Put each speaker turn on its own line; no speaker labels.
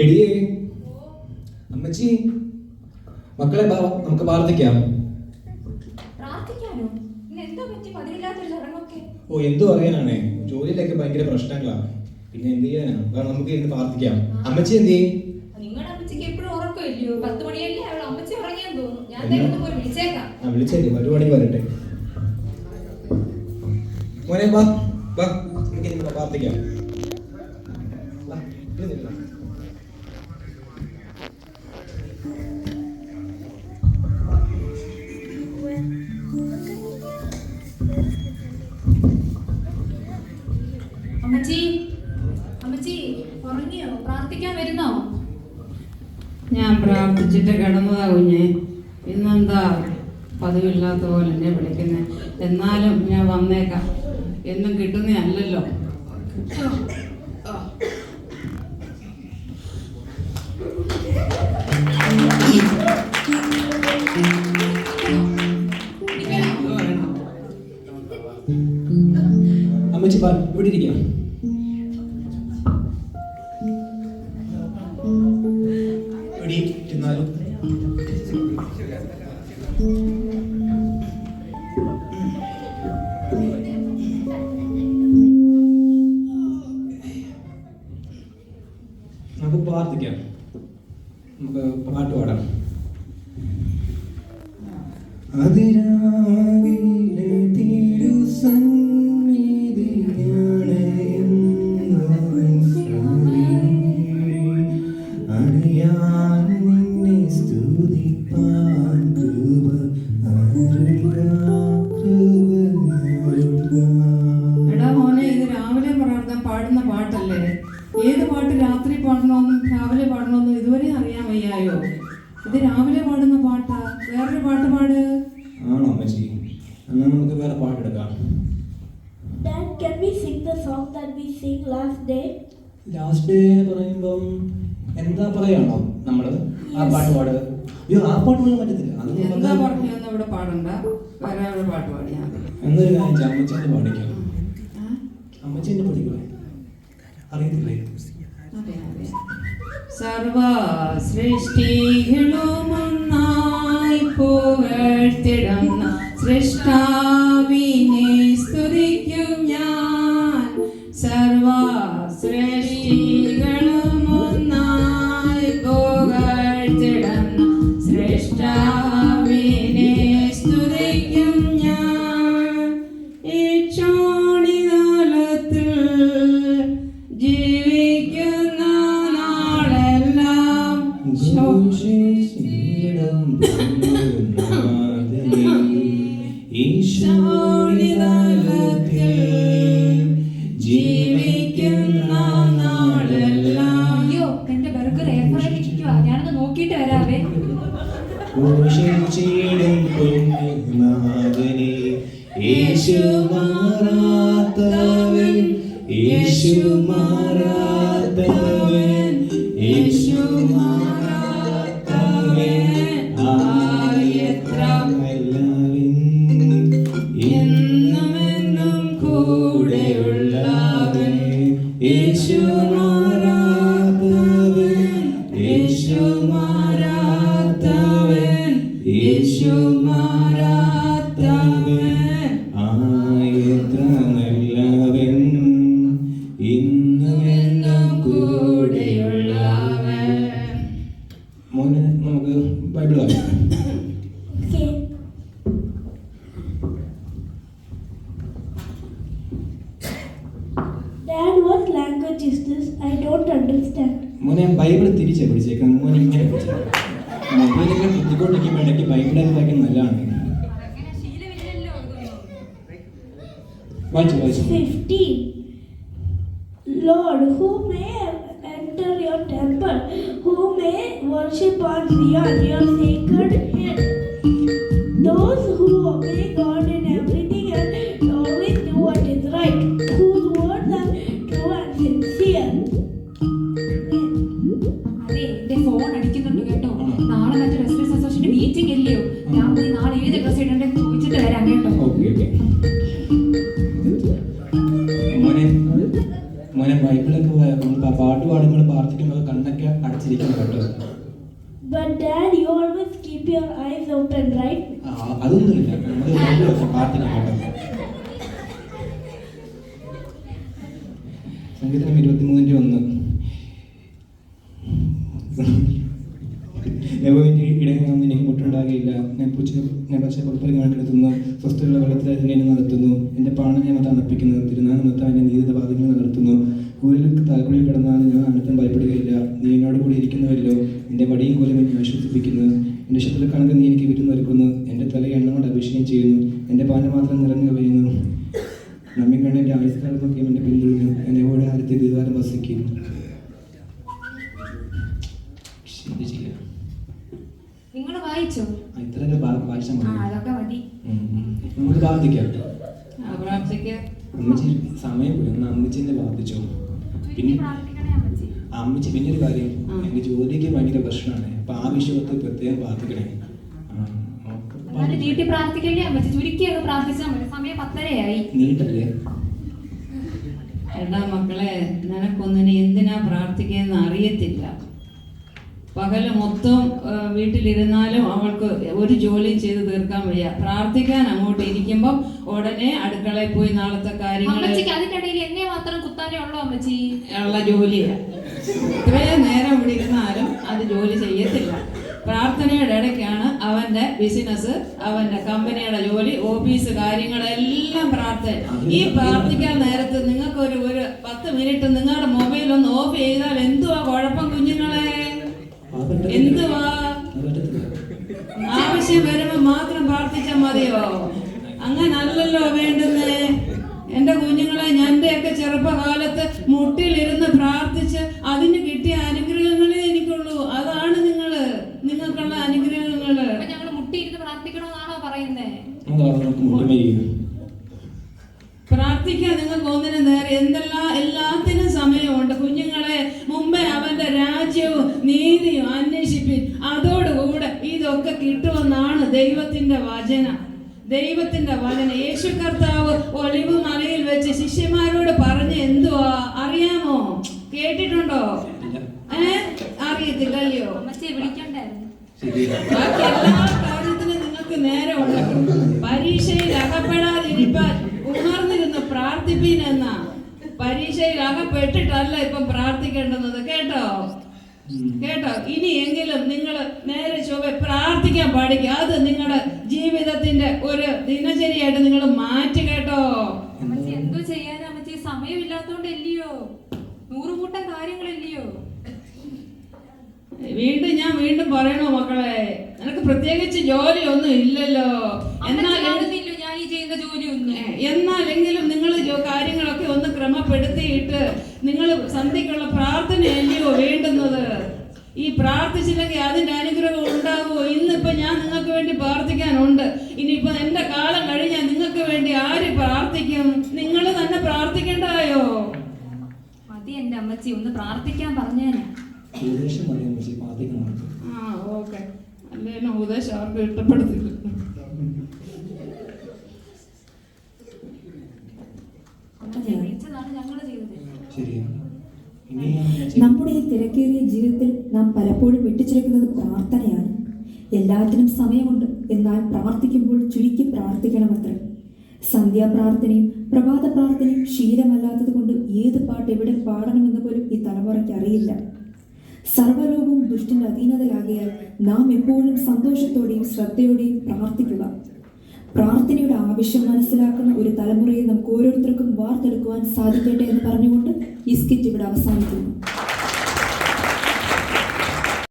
എടിയേ അമ്മച്ചി, മക്കളെ നമുക്ക് പ്രാർത്ഥിക്കാം. ഓ, എന്തു പറയാനാണേ, ജോലിയിലൊക്കെ ഭയങ്കര പ്രശ്നങ്ങളാണ്. പിന്നെ എന്ത് ചെയ്യാനാണ്, നമുക്ക് ഇരുന്ന് പ്രാർത്ഥിക്കാം. അമ്മച്ചി എന്ത് ചെയ്യും?
നിങ്ങളുടെ അമ്മച്ചിക്ക് എപ്പോഴും ഉറക്കമില്ലയോ? 10 മണിയല്ലേ അവൾ അമ്മച്ചി ഉറങ്ങിയെന്ന് തോന്നുന്നു. ഞാൻ വിളിച്ചേക്കാം.
വിളിച്ചേക്കും, 1 മണിക്ക് വരട്ടെ. മോനെ വാ വാ, നമുക്ക് പ്രാർത്ഥിക്കാം.
അമ്മച്ചി, അമ്മച്ചി ഉറങ്ങിയോ? പ്രാർത്ഥിക്കാൻ വരുന്നോ?
ഞാൻ പ്രാർത്ഥിച്ചിട്ട് കിടന്നതാ കുഞ്ഞെ. ഇന്നെന്താ പതിവില്ലാത്ത പോലെ എന്നെ വിളിക്കുന്നത്? എന്നാലും ഞാൻ വന്നേക്കാം. എന്നും കിട്ടുന്നതല്ലല്ലോ.
അമ്മച്ചി ഇവിടെ ഇരിക്കാം. നമുക്ക് പ്രാർത്ഥിക്കാം, നമുക്ക് പാട്ട് പാടാം. അതിരാവിലെ
പാടുന്ന പാട്ടല്ലേ? ഏത് പാട്ട് രാത്രി പാടണമെന്നും രാവിലെ പാടണമെന്നും ഇതുവരെ അറിയാൻ വയ്യായോ? ഇത് രാവിലെ പാടുന്ന പാട്ടാ. വേറൊരു പാട്ട് പാട്.
ആണോ അമ്മച്ചി? എന്നാൽ നമുക്ക് വേറെ പാട്ടെടുക്കാം.
Dad, can we sing the song that we sang last day?
Last day പറയുമ്പം എന്താ പറയാണോ നമ്മള്? ആ പാട്ട് പാട്. അയ്യോ, ആ പാട്ട് പാടാൻ പറ്റത്തില്ല.
എന്താ പറഞ്ഞൊന്നും ഇവിടെ പാടണ്ട, വേറെ ഒരു പാട്ട് പാടിയാ മതി.
എന്നൊരു കാര്യം അമ്മച്ചേനെ പാടിക്കാം. അമ്മച്ചേനെ പഠിക്കണേ അറിയത്തില്ലേ?
സർവ സൃഷ്ടികളുമൊന്നായി പുകഴ്ത്തിടുന്ന സൃഷ്ടാവിനെ സ്തുതിക്കും ഞാൻ. സർവ സൃഷ്ടികളുമൊന്നായി പുകഴ്ത്തിടുന്ന സൃഷ്ടാവിനെ സ്തുതിക്കും ഞാൻ. ഈ ചോണികാലത്തിൽ ജീവിക്കുന്ന നാളെല്ലാം ജീവിക്കുന്ന നാളെല്ലാം.
അയ്യോ, എന്റെ ബർഗർ ഏർപ്പാടിരിക്കുവാ, ഞാനത് നോക്കിയിട്ട് വരാവേ.
യേശു മാറാത്തവൻ, യേശു മാറാത്തവൻ, യേശു മാറാത്തവൻ, ആയത്രമെല്ലാവൻ,
എന്നുമെന്നും കൂടെയുള്ളവൻ.
യേശു മാറാത്തവൻ, യേശു മാറാത്തവൻ, യേശു മാറാത്തവൻ, ആയത്രമെല്ലാവൻ, ഇന്നുമെന്നും കൂടെയുള്ളവൻ. മോനെ, നമുക്ക് ബൈബിൾ വായിക്കാം.
Okay. Dad, what language is this? I don't understand.
മോനെ, ബൈബിൾ തിരിച്ചേ പിടിച്ചേക്കാം. മോനെ ഇങ്ങനെ പിടിച്ചേക്കാം. മൊബൈലൊക്കെ കുത്തിക്കൊണ്ടിരിക്കുമ്പോൾ ഇടയ്ക്ക് ബൈബിളൊക്കെ വായിക്കാൻ നല്ലതാണ്. വായിച്ചു
15. Lord, who may enter your temple, who may worship on Zion, your sacred hill. Those who obey God in everything and always do what is right, whose words are true and sincere.
അതെ, എന്റെ phone അടിക്കുന്നുണ്ട് കേട്ടോ. നാളെ മറ്റേ residence അസോസിയേഷന്റെ meeting ഇല്ലയോ? ഞാൻ പോയി നാളെ ഏത് ഡ്രസ് ഇടണ്ടെന്ന് ചോദിച്ചിട്ട് വരാം കേട്ടോ.
ഓക്കെ. മോനെ, മോനെ ബൈബിളൊക്കെ നമ്മൾ പാട്ട് പാടുമ്പോൾ പ്രാർത്ഥിക്കുമ്പോൾ കണ്ണൊക്കെ അടച്ചിരിക്കണം കേട്ടോ.
But Dad, you always keep your eyes open, right?
അതൊന്നുമില്ല, നമ്മൾ ബൈബിളൊക്കെ പ്രാർത്ഥിക്കണം കേട്ടോ. സംഗീതം 23:1 യഹോവയുടെ ഇടയനാകുന്ന എനിക്ക് മുട്ടുണ്ടാകുകയില്ല. ഞാൻ പച്ച പുറപ്പുറം കിടത്തുന്നു, സ്വസ്ഥയുള്ള വെള്ളത്തിൽ അതിനെ നടത്തുന്നു. എൻ്റെ പാണം ഞാൻ തണുപ്പിക്കുന്നു, തിരുനാമത്താൽ എൻ്റെ നീതിയുടെ വാദങ്ങൾ നടത്തുന്നു. കൂരിൽ താൽക്കുള്ളിൽ കിടന്നാണ് ഞാൻ അനർത്ഥം ഭയപ്പെടുകയില്ല. നീ എന്നോട് കൂടി ഇരിക്കുന്നുവല്ലോ, എൻ്റെ വടിയും കോലും എന്നെ ആശ്വസിപ്പിക്കുന്നു. എൻ്റെ ശത്രു കണക്ക് നീ എനിക്ക് വിരുന്ന് ഒരുക്കുന്നു, എൻ്റെ തല എണ്ണ കൊണ്ട് അഭിഷേകം ചെയ്യുന്നു, എൻ്റെ പാനമാത്രം നിറഞ്ഞു കവിയുന്നു. നമ്മെ കണ്ട് എൻ്റെ ആയുസ്കാലമൊക്കെയും എൻ്റെ പിന്തുടരുന്നു, എൻ്റെ ഓടെ ആദ്യത്തെ ദീപാരം വസിക്കും. ശരി ചെയ്യാം.
നിങ്ങൾ വായിച്ചോ?
ഇത്രയൊക്കെ വായിച്ചാൽ മതി.
അതൊക്കെ മതി.
നമുക്ക് പ്രാർത്ഥിക്കാം.
പ്രാർത്ഥിക്കാം.
അമ്മച്ചി സമയം പോയി, ഒന്ന് അമ്മച്ചിനെ പ്രാർത്ഥിച്ചോ. പിന്നെ
പ്രാർത്ഥിക്കണേ അമ്മച്ചി.
അമ്മച്ചി പിന്നെ ഒരു കാര്യം, എനിക്ക് ജോലിക്ക് ഭയങ്കര പ്രശ്നമാണ്. അപ്പൊ ആ വിഷയത്തിൽ പ്രത്യേകം പ്രാർത്ഥിക്കണേ.
എന്നാലും നീട്ടി പ്രാർത്ഥിക്കണ്ടേ അമ്മച്ചി? ചുരുക്കിയൊക്കെ പ്രാർത്ഥിച്ചാൽ മതി. സമയം 10:30
നീട്ടല്ലേ?
എടാ മക്കളെ, നിനക്കൊന്നിനെ എന്തിനാ പ്രാർത്ഥിക്കുകയെന്ന് അറിയത്തില്ല. പകല് മൊത്തം വീട്ടിലിരുന്നാലും അവൾക്ക് ഒരു ജോലിയും ചെയ്ത് തീർക്കാൻ വയ്യ. പ്രാർത്ഥിക്കാൻ അങ്ങോട്ട് ഇരിക്കുമ്പം ഉടനെ അടുക്കളയിൽ പോയി നാളത്തെ കാര്യങ്ങൾ
അതിനിടയിൽ എന്നെ മാത്രം കുത്താനേ ഉള്ളൂ അമ്മച്ചി.
ഉള്ള ജോലിയാണ്. ഇത്രയും നേരം ഇവിടെ ഇരുന്നാലും അത് ജോലി ചെയ്യത്തില്ല. പ്രാർത്ഥനയുടെ ഇടയ്ക്കാണ് അവന്റെ ബിസിനസ്, അവന്റെ കമ്പനിയുടെ ജോലി, ഓഫീസ് കാര്യങ്ങളെല്ലാം പ്രാർത്ഥന. ഈ പ്രാർത്ഥിക്കാൻ നേരത്ത് നിങ്ങൾക്ക് ഒരു 10 മിനിറ്റ് നിങ്ങളുടെ മൊബൈൽ ഒന്ന് ഓഫ് ചെയ്താൽ എന്തുവാ കുഴപ്പം കുഞ്ഞുങ്ങളെ? എന്തുവാ? ആവശ്യം വരുമ്പോ മാത്രം പ്രാർത്ഥിച്ചാൽ മതിയോ? അങ്ങനല്ലല്ലോ വേണ്ടുന്നേ. എന്റെ കുഞ്ഞുങ്ങളെ, എന്റെയൊക്കെ ചെറുപ്പകാലത്ത് മുട്ടിലിരുന്ന് പ്രാർത്ഥിച്ച് അതിന് കിട്ടിയ അനുഗ്രഹങ്ങളേ എനിക്കുള്ളൂ. അതാണ് നിങ്ങൾക്കുള്ള അനുഗ്രഹങ്ങള്.
ഞങ്ങള് മുട്ടിയിരുന്ന് പ്രാർത്ഥിക്കണമെന്നാണോ പറയുന്നേ?
പ്രാർത്ഥിക്കാൻ നിങ്ങൾക്ക് ഒന്നിനു നേരെ എല്ലാത്തിനും സമയമുണ്ട് കുഞ്ഞുങ്ങളെ. മുമ്പേ അവന്റെ രാജ്യവും നീതിയും അന്വേഷിപ്പിൻ, അതോടുകൂടെ ഇതൊക്കെ കിട്ടുമെന്നാണ് ദൈവത്തിന്റെ വചനം. യേശു കർത്താവ് ഒലിവ് മലയിൽ വെച്ച് ശിഷ്യന്മാരോട് പറഞ്ഞ് എന്തുവാ അറിയാമോ? കേട്ടിട്ടുണ്ടോ? അറിയത്തില്ലല്ലോ. ബാക്കി എല്ലാ കാര്യത്തിനും നിങ്ങൾക്ക് നേരമുണ്ട്. പരീക്ഷയിൽ അകപ്പെടാതിരിക്കാൻ ഉണർന്നിരുന്ന് പ്രാർത്ഥിപ്പീൻ എന്നാ. പരീക്ഷയിൽ അകപ്പെട്ടിട്ടല്ല ഇപ്പം പ്രാർത്ഥിക്കേണ്ടുന്നത്. കേട്ടോ? ഇനിയെങ്കിലും നിങ്ങൾ നേരെ ചൊവ്വെ പ്രാർത്ഥിക്കാൻ പഠിക്കുക. അത് നിങ്ങളുടെ ജീവിതത്തിന്റെ ഒരു ദിനചര്യയായിട്ട് നിങ്ങൾ മാറ്റി. കേട്ടോ?
എന്തോ ചെയ്യാനാ അമ്മച്ചി? സമയമില്ലാത്തോണ്ടല്ലയോ, 100 കൂട്ടം കാര്യങ്ങളില്ലയോ.
ഞാൻ വീണ്ടും പറയണോ മക്കളെ, നിനക്ക് പ്രത്യേകിച്ച് ജോലിയൊന്നും ഇല്ലല്ലോ. എന്നാലെങ്കിലും നിങ്ങൾ കാര്യങ്ങളൊക്കെ ഒന്ന് ക്രമപ്പെടുത്തിയിട്ട് നിങ്ങൾ സന്ധ്യക്കുള്ള പ്രാർത്ഥനയല്ലയോ വേണ്ടുന്നത്. ഈ പ്രാർത്ഥിച്ചില്ലെങ്കിൽ അതിന്റെ അനുഗ്രഹം ഉണ്ടാകുമോ? ഇന്നിപ്പോ ഞാൻ നിങ്ങൾക്ക് വേണ്ടി പ്രാർത്ഥിക്കാനുണ്ട്. ഇനിയിപ്പോ എന്റെ കാലം കഴിഞ്ഞാൽ നിങ്ങൾക്ക് വേണ്ടി ആര് പ്രാർത്ഥിക്കും? നിങ്ങൾ തന്നെ പ്രാർത്ഥിക്കണ്ടായോ?
മതി എന്റെ അമ്മച്ചി, ഒന്ന് പ്രാർത്ഥിക്കാൻ പറഞ്ഞേനെ.
ഓക്കെ. അല്ലേനോ ഉപദേശം ആർക്കും ഇഷ്ടപ്പെടുത്തില്ല.
നമ്മുടെ ഈ തിരക്കേറിയ ജീവിതത്തിൽ നാം പലപ്പോഴും വിട്ടുചിരിക്കുന്നത് പ്രാർത്ഥനയാണ്. എല്ലാത്തിനും സമയമുണ്ട്, എന്നാൽ പ്രാർത്ഥിക്കുമ്പോൾ ചുരുക്കി പ്രാർത്ഥിക്കണമത്രേ. സന്ധ്യാപ്രാർത്ഥനയും പ്രഭാത പ്രാർത്ഥനയും ശീലമല്ലാത്തത് കൊണ്ട് ഏത് പാട്ട് എവിടെ പാടണമെന്ന് പോലും ഈ തലമുറയ്ക്ക് അറിയില്ല. സർവ്വലോകവും ദുഷ്ടന്റെ അധീനതയിലാകിയാൽ നാം എപ്പോഴും സന്തോഷത്തോടെയും ശ്രദ്ധയോടെയും പ്രാർത്ഥിക്കുക. പ്രാർത്ഥനയുടെ ആവശ്യം മനസ്സിലാക്കുന്ന ഒരു തലമുറയെ നമുക്ക് ഓരോരുത്തർക്കും വാർത്തെടുക്കുവാൻ സാധിക്കട്ടെ എന്ന് പറഞ്ഞുകൊണ്ട് ഈ സ്കിറ്റ് ഇവിടെ അവസാനിക്കുന്നു.